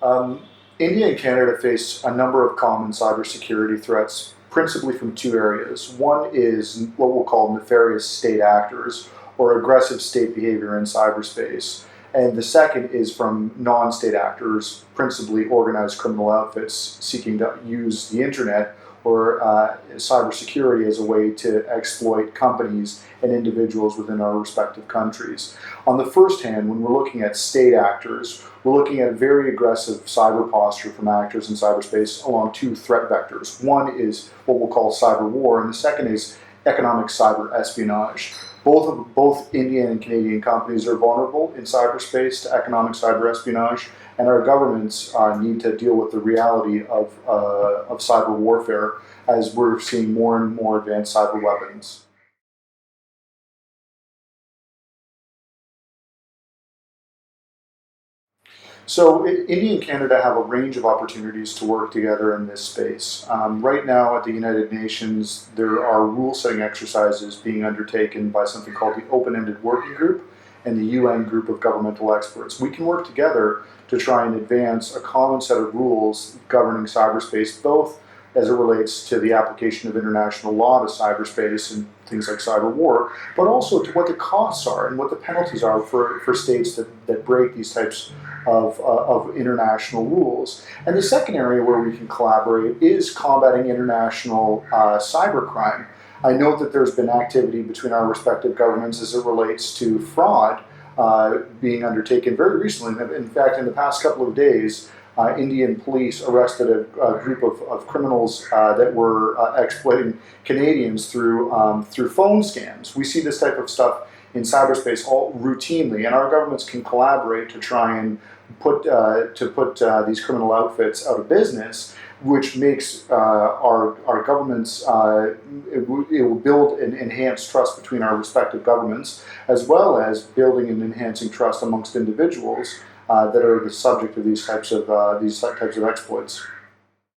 Um, India and Canada face a number of common cybersecurity threats, principally from two areas. One is what we'll call nefarious state actors or aggressive state behavior in cyberspace. And the second is from non-state actors, principally organized criminal outfits seeking to use the internet or cybersecurity as a way to exploit companies and individuals within our respective countries. On the first hand, when we're looking at state actors, we're looking at very aggressive cyber posture from actors in cyberspace along two threat vectors. One is what we'll call cyber war, and the second is economic cyber espionage. Both Indian and Canadian companies are vulnerable in cyberspace to economic cyber espionage, and our governments need to deal with the reality of cyber warfare as we're seeing more and more advanced cyber weapons. So India and Canada have a range of opportunities to work together in this space. Right now at the United Nations, there are rule-setting exercises being undertaken by something called the Open-Ended Working Group and the UN Group of Governmental Experts. We can work together to try and advance a common set of rules governing cyberspace, both as it relates to the application of international law to cyberspace and things like cyber war, but also to what the costs are and what the penalties are for states that break these types of international rules. And the second area where we can collaborate is combating international cybercrime. I note that there's been activity between our respective governments as it relates to fraud being undertaken very recently. In fact, in the past couple of days, Indian police arrested a group of criminals that were exploiting Canadians through phone scams. We see this type of stuff in cyberspace all routinely, and our governments can collaborate to try and put these criminal outfits out of business, which makes our governments, it will build and enhance trust between our respective governments, as well as building and enhancing trust amongst individuals that are the subject of these types of exploits.